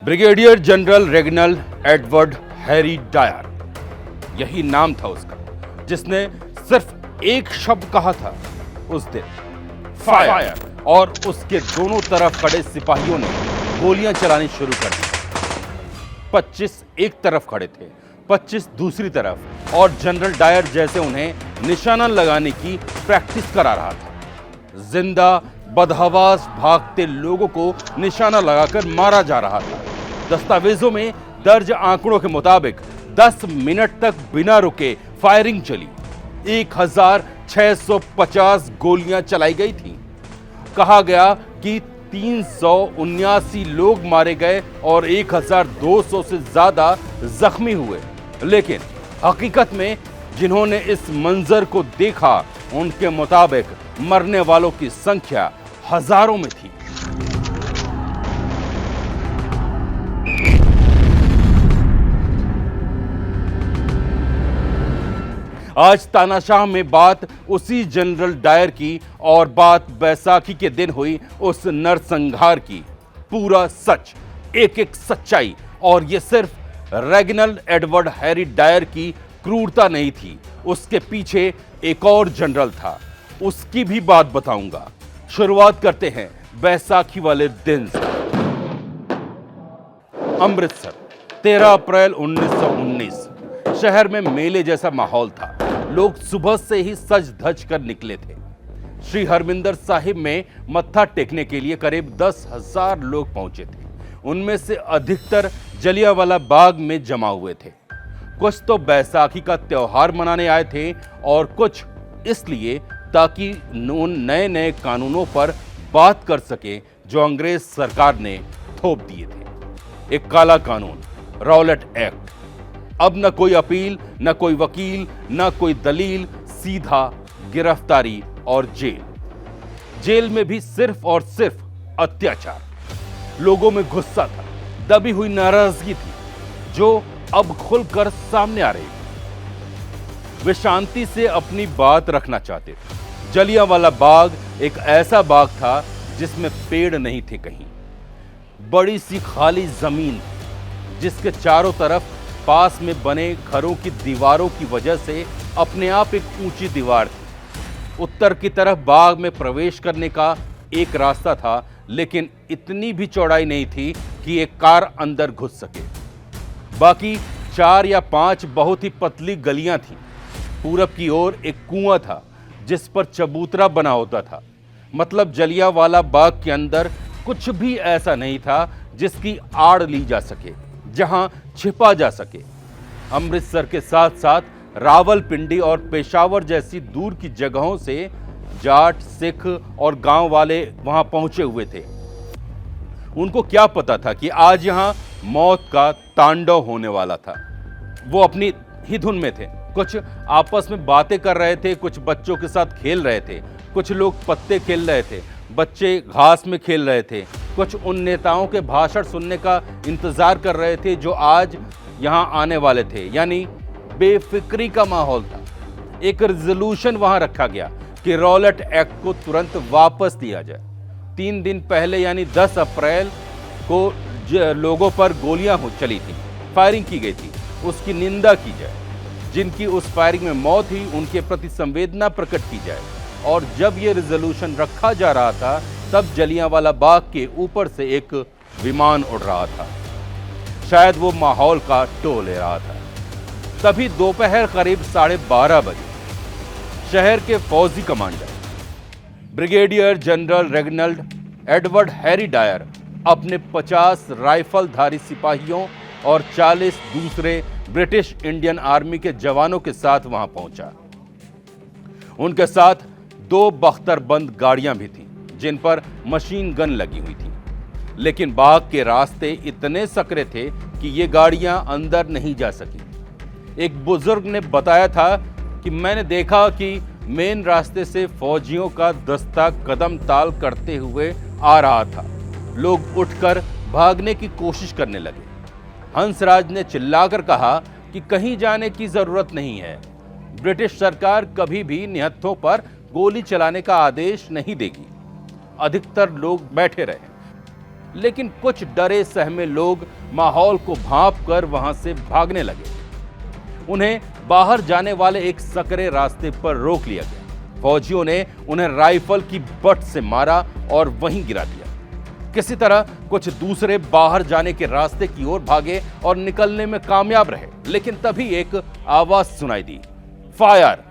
Brigadier general Reginald Edward Harry Dyer, यही नाम था उसका, जिसने सिर्फ एक शब्द कहा था उस दिन, फायर, और उसके दोनों तरफ खड़े सिपाहियों ने गोलियां चलानी शुरू कर दी। 25 एक तरफ खड़े थे, 25 दूसरी तरफ, और जनरल डायर जैसे उन्हें निशाना लगाने की प्रैक्टिस करा रहा था। जिंदा बदहवास भागते लोगों को निशाना लगाकर मारा जा रहा था। दस्तावेजों में दर्ज आंकड़ों के मुताबिक 10 मिनट तक बिना रुके फायरिंग चली। 1650 गोलियां चलाई गई थी। कहा गया कि 379 लोग मारे गए और 1200 से ज्यादा जख्मी हुए, लेकिन हकीकत में जिन्होंने इस मंजर को देखा उनके मुताबिक मरने वालों की संख्या हजारों में थी। आज तानाशाह में बात उसी जनरल डायर की, और बात बैसाखी के दिन हुई उस नरसंहार की। पूरा सच, एक एक सच्चाई। और यह सिर्फ रेगिनाल्ड एडवर्ड हैरी डायर की क्रूरता नहीं थी, उसके पीछे एक और जनरल था, उसकी भी बात बताऊंगा। शुरुआत करते हैं बैसाखी वाले दिन से। अमृतसर, 13 अप्रैल 1919। शहर में मेले जैसा माहौल था। लोग सुबह से ही सज धज कर निकले थे। श्री हरमिंदर साहिब में मत्था टेकने के लिए करीब 10,000 लोग पहुंचे थे। उनमें से अधिकतर जलियांवाला बाग में जमा हुए थे। कुछ तो बैसाखी का त्योहार मनाने आए थे, और कुछ इसलिए ताकि उन नए नए कानूनों पर बात कर सके जो अंग्रेज सरकार ने थोप दिए थे। एक काला कानून, रॉलेट एक्ट। अब न कोई अपील, न कोई वकील, न कोई दलील, सीधा गिरफ्तारी और जेल। जेल में भी सिर्फ और सिर्फ अत्याचार। लोगों में गुस्सा था, दबी हुई नाराजगी थी, जो अब खुलकर सामने आ रही थी। वे शांति से अपनी बात रखना चाहते थे। जलियांवाला बाग एक ऐसा बाग था जिसमें पेड़ नहीं थे कहीं। बड़ी सी खाली जमीन जिसके चारों तरफ पास में बने घरों की दीवारों की वजह से अपने आप एक ऊंची दीवार थी। उत्तर की तरफ बाग में प्रवेश करने का एक रास्ता था, लेकिन इतनी भी चौड़ाई नहीं थी कि एक कार अंदर घुस सके। बाकी 4 या 5 बहुत ही पतली गलियां थीं। पूरब की ओर एक कुआं था जिस पर चबूतरा बना होता था। मतलब जलियांवाला बाग के अंदर कुछ भी ऐसा नहीं था जिसकी आड़ ली जा सके, जहां छिपा जा सके। अमृतसर के साथ साथ रावलपिंडी और पेशावर जैसी दूर की जगहों से जाट, सिख और गांव वाले वहां पहुंचे हुए थे। उनको क्या पता था कि आज यहां मौत का तांडव होने वाला था। वो अपनी ही धुन में थे। कुछ आपस में बातें कर रहे थे, कुछ बच्चों के साथ खेल रहे थे, कुछ लोग पत्ते खेल रहे थे, बच्चे घास में खेल रहे थे, कुछ उन नेताओं के भाषण सुनने का इंतजार कर रहे थे जो आज यहां आने वाले थे। यानी बेफिक्री का माहौल था। एक रिजोल्यूशन वहां रखा गया कि रॉलेट एक्ट को तुरंत वापस दिया जाए। 3 दिन पहले यानी 10 अप्रैल को लोगों पर गोलियां चली थी, फायरिंग की गई थी, उसकी निंदा की जाए। जिनकी उस फायरिंग में मौत हुई उनके प्रति संवेदना प्रकट की जाए। और जब यह रिजोल्यूशन रखा जा रहा था, तब जलियांवाला बाग के ऊपर से एक विमान उड़ रहा था। शायद वो माहौल का टो ले रहा था। तभी दोपहर करीब 12:30 बजे शहर के फौजी commander brigadier general Reginald Edward Harry Dyer अपने 50 राइफलधारी सिपाहियों और 40 दूसरे ब्रिटिश इंडियन आर्मी के जवानों के साथ वहां पहुंचा। उनके साथ 2 बख्तरबंद गाड़ियां भी थीं, जिन पर मशीन गन लगी हुई थी। लेकिन बाग के रास्ते इतने सकरे थे कि ये गाड़ियां अंदर नहीं जा सकी। एक बुजुर्ग ने बताया था कि मैंने देखा कि मेन रास्ते से फौजियों का दस्ता कदम ताल करते हुए आ रहा था। लोग उठकर भागने की कोशिश करने लगे। हंसराज ने चिल्लाकर कहा कि कहीं जाने की जरूरत नहीं है। ब्रिटिश सरकार कभी भी निहत्थों पर गोली चलाने का आदेश नहीं देगी। अधिकतर लोग बैठे रहे। लेकिन कुछ डरे सहमे लोग माहौल को भांप कर वहां से भागने लगे। उन्हें बाहर जाने वाले एक सकरे रास्ते पर रोक लिया गया। फौजियों ने उन्हें राइफल की बट से मारा और वहीं गिरा दिया। किसी तरह कुछ दूसरे बाहर जाने के रास्ते की ओर भागे और निकलने में कामयाब रहे, लेकिन तभी एक आवाज सुनाई दी, फायर।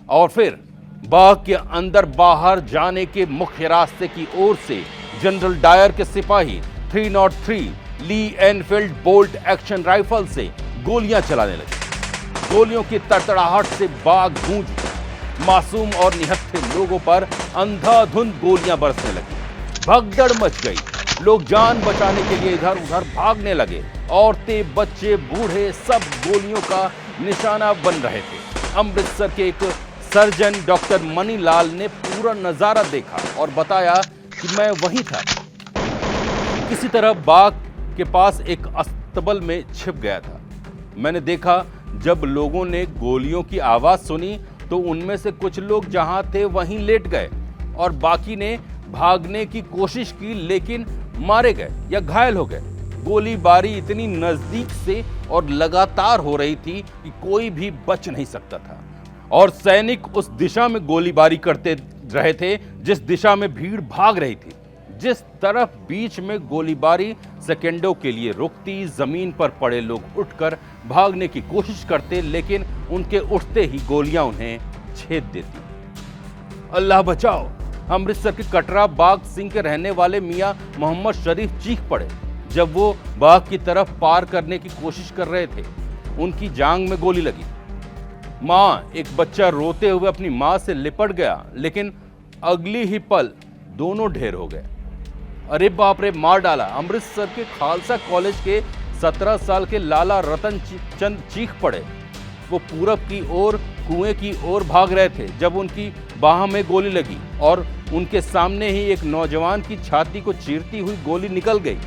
और फिर बाग के अंदर बाहर जाने के मुख्य रास्ते की ओर से जनरल डायर के सिपाही 303 ली एनफील्ड बोल्ट एक्शन राइफल से गोलियां चलाने लगे। गोलियों की तड़तड़ाहट से बाग गूंज उठा। मासूम और निहत्थे लोगों पर अंधाधुंध गोलियां बरसने लगी। भगदड़ मच गई। लोग जान बचाने के लिए इधर उधर भागने लगे। औरतें, बच्चे, बूढ़े सब गोलियों का निशाना बन रहे थे। अमृतसर के एक सर्जन डॉक्टर मनीलाल ने पूरा नजारा देखा और बताया कि मैं वहीं था। किसी तरह बाग के पास एक अस्तबल में छिप गया था। मैंने देखा जब लोगों ने गोलियों की आवाज सुनी तो उनमें से कुछ लोग जहां थे वहीं लेट गए और बाकी ने भागने की कोशिश की, लेकिन मारे गए या घायल हो गए। गोलीबारी इतनी नजदीक से और लगातार हो रही थी कि कोई भी बच नहीं सकता था और सैनिक उस दिशा में गोलीबारी करते रहे थे जिस दिशा में भीड़ भाग रही थी। जिस तरफ बीच में गोलीबारी सेकंडों के लिए रुकती, जमीन पर पड़े लोग उठकर भागने की कोशिश करते, लेकिन उनके उठते ही गोलियां उन्हें छेद देती। अल्लाह बचाओ। अमृतसर के कटरा बाग सिंह के रहने वाले मियां मोहम्मद शरीफ चीख पड़े जब वो बाग की तरफ पार करने की कोशिश कर रहे थे। उनकी जांघ में गोली लगी। मां, एक बच्चा रोते हुए अपनी मां से लिपट गया, लेकिन अगली ही पल दोनों ढेर हो गए। अरे बाप रे, मार डाला। अमृतसर के खालसा कॉलेज के 17 साल के लाला रतन चंद चीख पड़े। वो पूरब की ओर कुएं की ओर भाग रहे थे जब उनकी बाह में गोली लगी और उनके सामने ही एक नौजवान की छाती को चीरती हुई गोली निकल गई।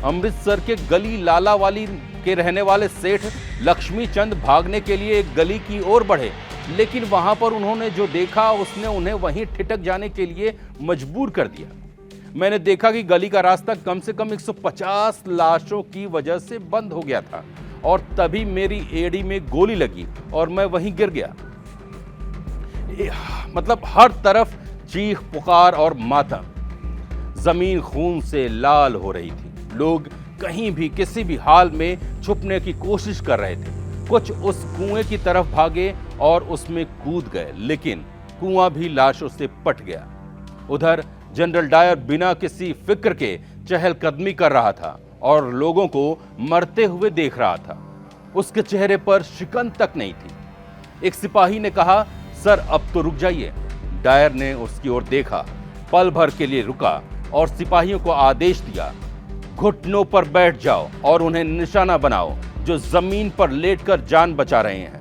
अमृतसर के गली लालावाली के रहने वाले सेठ लक्ष्मी चंद भागने के लिए एक गली की ओर बढ़े, लेकिन वहां पर उन्होंने जो देखा उसने उन्हें वहीं ठिठक जाने के लिए मजबूर कर दिया। मैंने देखा कि गली का रास्ता कम से कम 150 लाशों की वजह से बंद हो गया था और तभी मेरी एड़ी में गोली लगी और मैं वहीं गिर गया। मतलब हर तरफ चीख पुकार और मातम। जमीन खून से लाल हो रही थी। लोग कहीं भी किसी भी हाल में छुपने की कोशिश कर रहे थे। कुछ उस कुएं की तरफ भागे और उसमें कूद गए, लेकिन कुआं भी लाशों से पट गया। उधर जनरल डायर बिना किसी फिक्र के चहलकदमी कर रहा था और लोगों को मरते हुए देख रहा था। उसके चेहरे पर शिकन तक नहीं थी। एक सिपाही ने कहा, सर अब तो रुक जाइए। डायर ने उसकी ओर देखा, पल भर के लिए रुका और सिपाहियों को आदेश दिया, घुटनों पर बैठ जाओ और उन्हें निशाना बनाओ जो जमीन पर लेटकर जान बचा रहे हैं।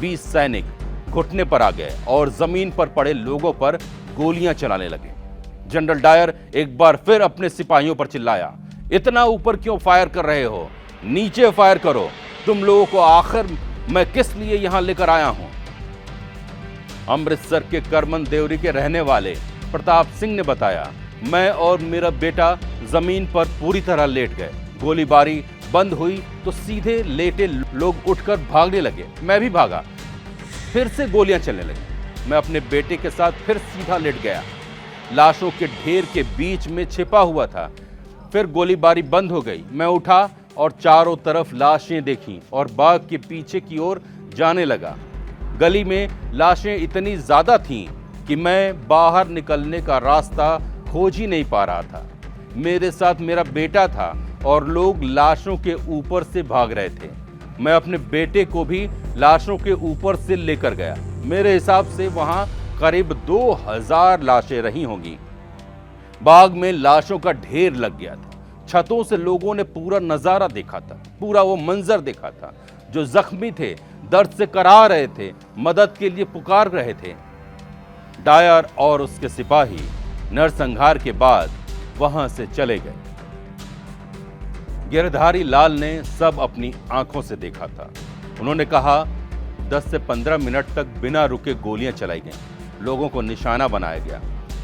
20 सैनिक घुटने पर आ गए और जमीन पर पड़े लोगों पर गोलियां चलाने लगे। जनरल डायर एक बार फिर अपने सिपाहियों पर चिल्लाया, इतना ऊपर क्यों फायर कर रहे हो? नीचे फायर करो। तुम लोगों को आखिर मैं किस लिए यहां लेकर आया हूं? अमृतसर के करमन देवरी के रहने वाले प्रताप सिंह ने बताया, मैं और मेरा बेटा जमीन पर पूरी तरह लेट गए। गोलीबारी बंद हुई तो सीधे लेटे लोग उठकर भागने लगे। मैं भी भागा, फिर से गोलियां चलने लगी। मैं अपने बेटे के साथ फिर सीधा लेट गया। लाशों के ढेर के बीच में छिपा हुआ था। फिर गोलीबारी बंद हो गई। मैं उठा और चारों तरफ लाशें देखीं और बाग के पीछे की ओर जाने लगा। गली में लाशें इतनी ज्यादा थीं कि मैं बाहर निकलने का रास्ता खोज ही नहीं पा रहा था। मेरे साथ मेरा बेटा था और लोग लाशों के ऊपर से भाग रहे थे। मैं अपने बेटे को भी लाशों के ऊपर से लेकर गया। मेरे हिसाब से वहां करीब 2000 लाशें रही होंगी। बाग में लाशों का ढेर लग गया था। छतों से लोगों ने पूरा नजारा देखा था, पूरा वो मंजर देखा था। जो जख्मी थे, दर्द से कराह रहे थे, मदद के लिए पुकार रहे थे। डायर और उसके सिपाही नरसंहार के बाद वहां से चले गए। गिरधारी लाल ने सब अपनी आंखों से देखा था। उन्होंने कहा, 10 से 15 मिनट तक बिना रुके गोलियां चलाई गईं। लोगों को निशाना बनाया गया।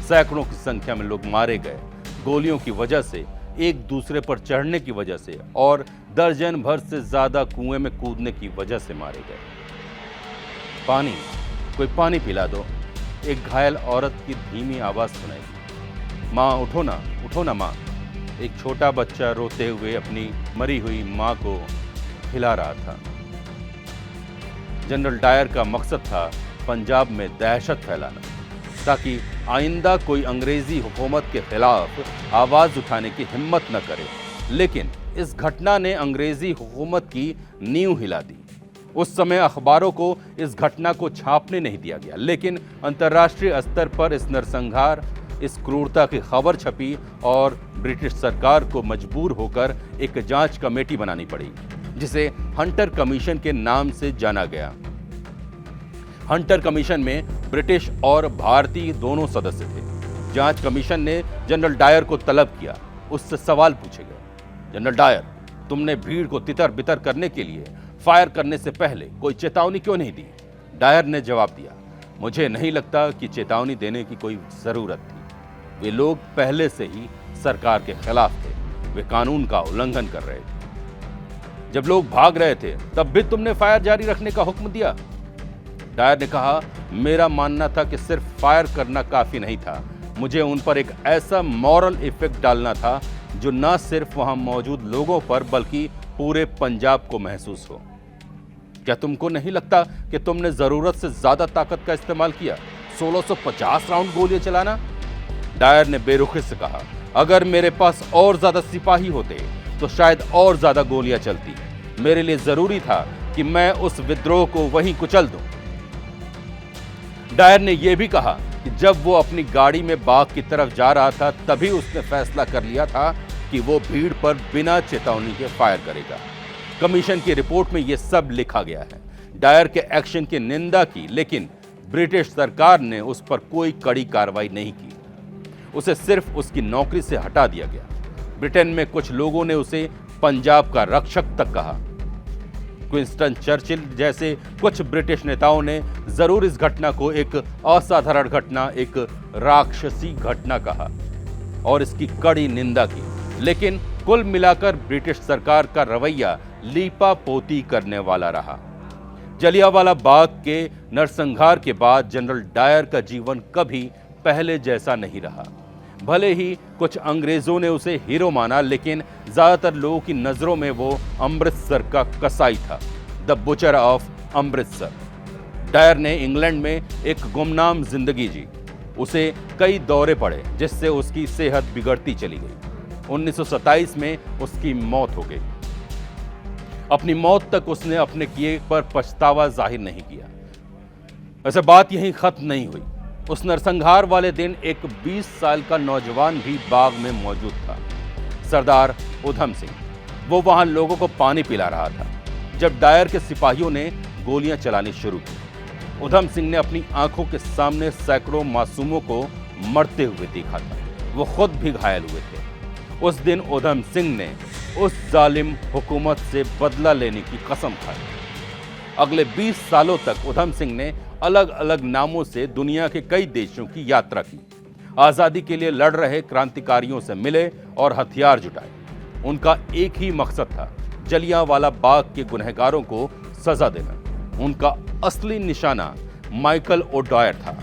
सैकड़ों की संख्या में लोग मारे गए। गोलियों की वजह से एक दूसरे पर चढ़ने की वजह से और दर्जन भर से ज्यादा कुएं में कूदने की वजह से मारे गए। पानी, कोई पानी पिला दो, एक घायल औरत की धीमी आवाज सुनाई। माँ उठो ना माँ। एक छोटा बच्चा रोते हुए अपनी मरी हुई माँ को हिला रहा था। जनरल डायर का मकसद था पंजाब में दहशत फैलाना, ताकि आइंदा कोई अंग्रेजी हुकूमत के खिलाफ आवाज उठाने की हिम्मत न करे। लेकिन इस घटना ने अंग्रेजी हुकूमत की नींव हिला दी। उस समय अखबारों को इस घटना को छापने नहीं दिया गया, लेकिन अंतर्राष्ट्रीय स्तर पर इस नरसंहार, इस क्रूरता की खबर छपी और ब्रिटिश सरकार को मजबूर होकर एक जांच कमेटी बनानी पड़ी, जिसे हंटर कमीशन के नाम से जाना गया। हंटर कमीशन में ब्रिटिश और भारतीय दोनों सदस्य थे। जांच कमीशन ने जनरल डायर को तलब किया। उससे सवाल पूछे गए, जनरल डायर, तुमने भीड़ को तितर बितर करने के लिए फायर करने से पहले कोई चेतावनी क्यों नहीं दी? डायर ने जवाब दिया, मुझे नहीं लगता कि चेतावनी देने की कोई जरूरत थी। वे लोग पहले से ही सरकार के खिलाफ थे, वे कानून का उल्लंघन कर रहे थे। जब लोग भाग रहे थे तब भी तुमने फायर जारी रखने का हुक्म दिया। डायर ने कहा, मेरा मानना था कि सिर्फ फायर करना काफी नहीं था, मुझे उन पर एक ऐसा मॉरल इफेक्ट डालना था जो न सिर्फ वहां मौजूद लोगों पर बल्कि पूरे पंजाब को महसूस हो। क्या तुमको नहीं लगता कि तुमने जरूरत से ज्यादा ताकत का इस्तेमाल किया? 1650 राउंड गोलियां चलाना? डायर ने बेरुखी से कहा, अगर मेरे पास और ज्यादा सिपाही होते तो शायद और ज्यादा गोलियां चलती। मेरे लिए जरूरी था कि मैं उस विद्रोह को वहीं कुचल दूं। डायर ने यह भी कहा कि जब वो अपनी गाड़ी में बाग की तरफ जा रहा था तभी उसने फैसला कर लिया था कि वो भीड़ पर बिना चेतावनी के फायर करेगा। कमीशन की रिपोर्ट में यह सब लिखा गया है। डायर के एक्शन की निंदा की, लेकिन ब्रिटिश सरकार ने उस पर कोई कड़ी कार्रवाई नहीं की। उसे सिर्फ उसकी नौकरी से हटा दिया गया। ब्रिटेन में कुछ लोगों ने उसे पंजाब का रक्षक तक कहा। विंस्टन चर्चिल जैसे कुछ ब्रिटिश नेताओं ने जरूर इस घटना को एक असाधारण घटना, एक राक्षसी घटना कहा और इसकी कड़ी निंदा की। लेकिन कुल मिलाकर ब्रिटिश सरकार का रवैया लीपापोती करने वाला रहा। जलियांवाला बाग के नरसंहार के बाद जनरल डायर का जीवन कभी पहले जैसा नहीं रहा। भले ही कुछ अंग्रेजों ने उसे हीरो माना, लेकिन ज्यादातर लोगों की नजरों में वो अमृतसर का कसाई था, the butcher of Amritsar. Dyer ने इंग्लैंड में एक गुमनाम जिंदगी जी। उसे कई दौरे पड़े, जिससे उसकी सेहत बिगड़ती चली गई। 1927 में उसकी मौत हो गई। अपनी मौत तक उसने अपने किए पर पछतावा जाहिर नहीं किया। वैसे बात यहीं खत्म नहीं हुई। उस नरसंहार वाले दिन एक 20 साल का नौजवान भी बाग में मौजूद था, सरदार उधम सिंह। वो वहां लोगों को पानी पिला रहा था जब डायर के सिपाहियों ने गोलियां चलानी शुरू की। उधम सिंह ने अपनी आंखों के सामने सैकड़ों मासूमों को मरते हुए देखा था। वो खुद भी घायल हुए थे। उस दिन उधम सिंह ने उस जालिम हुकूमत से बदला लेने की कसम खाई। अगले 20 सालों तक उधम सिंह ने अलग अलग नामों से दुनिया के कई देशों की यात्रा की। आजादी के लिए लड़ रहे क्रांतिकारियों से मिले और हथियार जुटाए। उनका एक ही मकसद था, जलियांवाला बाग के गुनहगारों को सजा देना। उनका असली निशाना माइकल ओडायर था।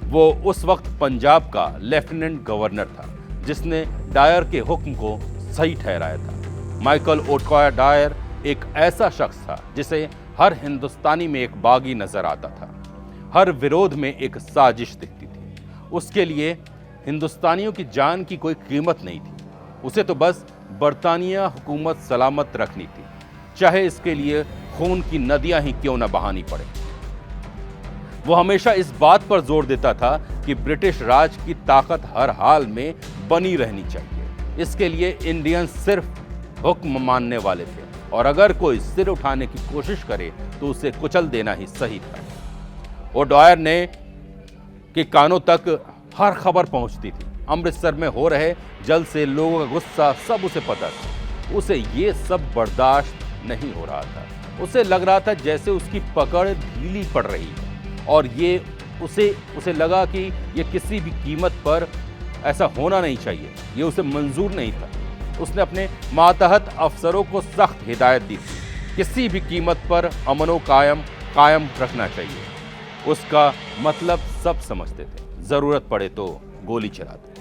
वो उस वक्त पंजाब का लेफ्टिनेंट गवर्नर था, जिसने डायर के हुक्म को सही ठहराया था। माइकल ओडायर एक ऐसा शख्स था जिसे हर हिंदुस्तानी में एक बागी नजर आता था। हर विरोध में एक साजिश दिखती थी। उसके लिए हिंदुस्तानियों की जान की कोई कीमत नहीं थी। उसे तो बस बरतानिया हुकूमत सलामत रखनी थी, चाहे इसके लिए खून की नदियां ही क्यों न बहानी पड़े। वो हमेशा इस बात पर जोर देता था कि ब्रिटिश राज की ताकत हर हाल में बनी रहनी चाहिए। इसके लिए इंडियंस सिर्फ हुक्म मानने वाले थे, और अगर कोई सिर उठाने की कोशिश करे तो उसे कुचल देना ही सही था। ओडायर ने के कानों तक हर खबर पहुंचती थी। अमृतसर में हो रहे जल से लोगों का गुस्सा सब उसे पता था। उसे ये सब बर्दाश्त नहीं हो रहा था। उसे लग रहा था जैसे उसकी पकड़ ढीली पड़ रही है, और ये उसे लगा कि ये किसी भी कीमत पर ऐसा होना नहीं चाहिए, ये उसे मंजूर नहीं था। उसने अपने मातहत अफसरों को सख्त हिदायत दी थी, किसी भी कीमत पर अमनो कायम रखना चाहिए। उसका मतलब सब समझते थे, जरूरत पड़े तो गोली चलाते।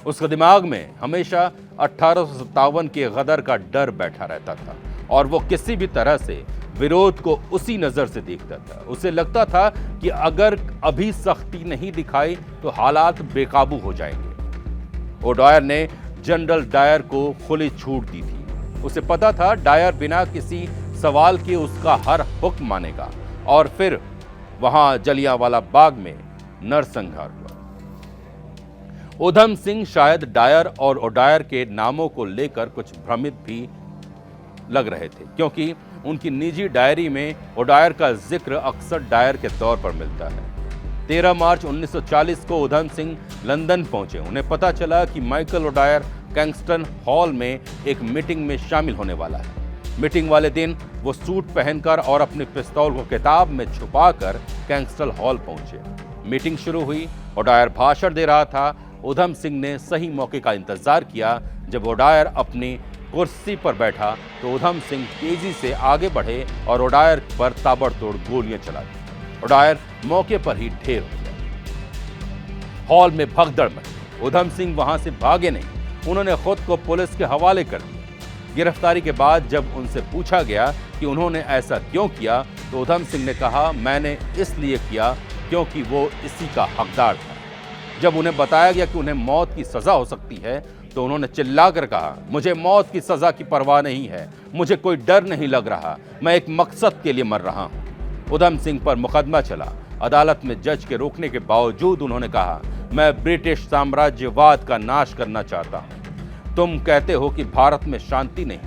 उसके दिमाग में हमेशा 1857 के गदर का डर बैठा रहता था और वो किसी भी तरह से विरोध को उसी नजर से देखता था। उसे लगता था कि अगर अभी सख्ती नहीं दिखाई तो हालात बेकाबू हो जाएंगे। ओडायर ने जनरल डायर को खुली छूट दी थी। उसे पता था डायर बिना किसी सवाल के उसका हर हुक्म मानेगा और फिर वहां जलियांवाला बाग में नरसंहार हुआ। उधम सिंह शायद डायर और ओडायर के नामों को लेकर कुछ भ्रमित भी लग रहे थे, क्योंकि उनकी निजी डायरी में ओडायर का जिक्र अक्सर डायर के तौर पर मिलता है। 13 मार्च 1940 को उधम सिंह लंदन पहुंचे। उन्हें पता चला कि माइकल ओडायर कैंगस्टन हॉल में एक मीटिंग में शामिल होने वाला है। मीटिंग वाले दिन वो सूट पहनकर और अपने पिस्तौल को किताब में छुपाकर कैंगस्टन हॉल पहुंचे। मीटिंग शुरू हुई। ओडायर भाषण दे रहा था। उधम सिंह ने सही मौके का इंतजार किया। जब ओडायर अपनी कुर्सी पर बैठा तो उधम सिंह तेजी से आगे बढ़े और ओडायर पर ताबड़तोड़ गोलियां चला दी। ओडायर मौके पर ही ढेर हो गया। हॉल में भगदड़ मची। उधम सिंह वहां से भागे नहीं, उन्होंने खुद को पुलिस के हवाले कर दिया। गिरफ्तारी के बाद जब उनसे पूछा गया कि उन्होंने ऐसा क्यों किया तो उधम सिंह ने कहा, मैंने इसलिए किया क्योंकि वो इसी का हकदार था। जब उन्हें बताया गया कि उन्हें मौत की सजा हो सकती है तो उन्होंने चिल्लाकर कहा, मुझे मौत की सजा की परवाह नहीं है, मुझे कोई डर नहीं लग रहा, मैं एक मकसद के लिए मर रहा हूं। उधम सिंह पर मुकदमा चला। अदालत में जज के रोकने के बावजूद उन्होंने कहा, मैं ब्रिटिश साम्राज्यवाद का नाश करना चाहता हूं। तुम कहते हो कि भारत में शांति नहीं,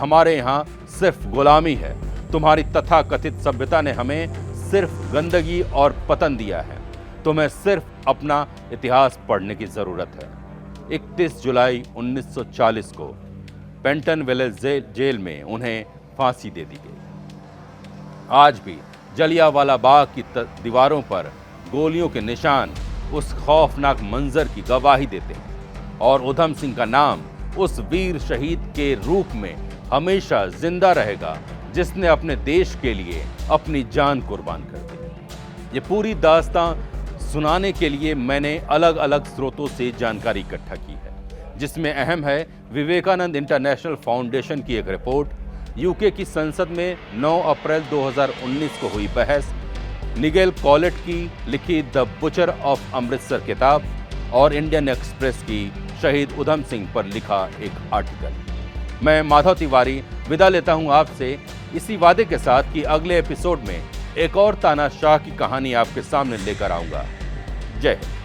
हमारे यहाँ सिर्फ गुलामी है। तुम्हारी तथाकथित सभ्यता ने हमें सिर्फ गंदगी और पतन दिया है। तुम्हें सिर्फ अपना इतिहास पढ़ने की जरूरत है। 31 जुलाई 1940 को पेंटनविले जेल में उन्हें फांसी दे दी गई। आज भी जलियांवाला बाग की दीवारों पर गोलियों के निशान उस खौफनाक मंजर की गवाही देते हैं और उधम सिंह का नाम उस वीर शहीद के रूप में हमेशा जिंदा रहेगा जिसने अपने देश के लिए अपनी जान कुर्बान कर दी। ये पूरी दास्तां सुनाने के लिए मैंने अलग अलग स्रोतों से जानकारी इकट्ठा की है, जिसमें अहम है विवेकानंद इंटरनेशनल फाउंडेशन की एक रिपोर्ट, यूके की संसद में 9 अप्रैल 2019 को हुई बहस, निगेल कॉलेट की लिखी द बुचर ऑफ अमृतसर किताब और इंडियन एक्सप्रेस की शहीद उधम सिंह पर लिखा एक आर्टिकल। मैं माधव तिवारी विदा लेता हूं आपसे इसी वादे के साथ कि अगले एपिसोड में एक और तानाशाह की कहानी आपके सामने लेकर आऊंगा। जय हिंद।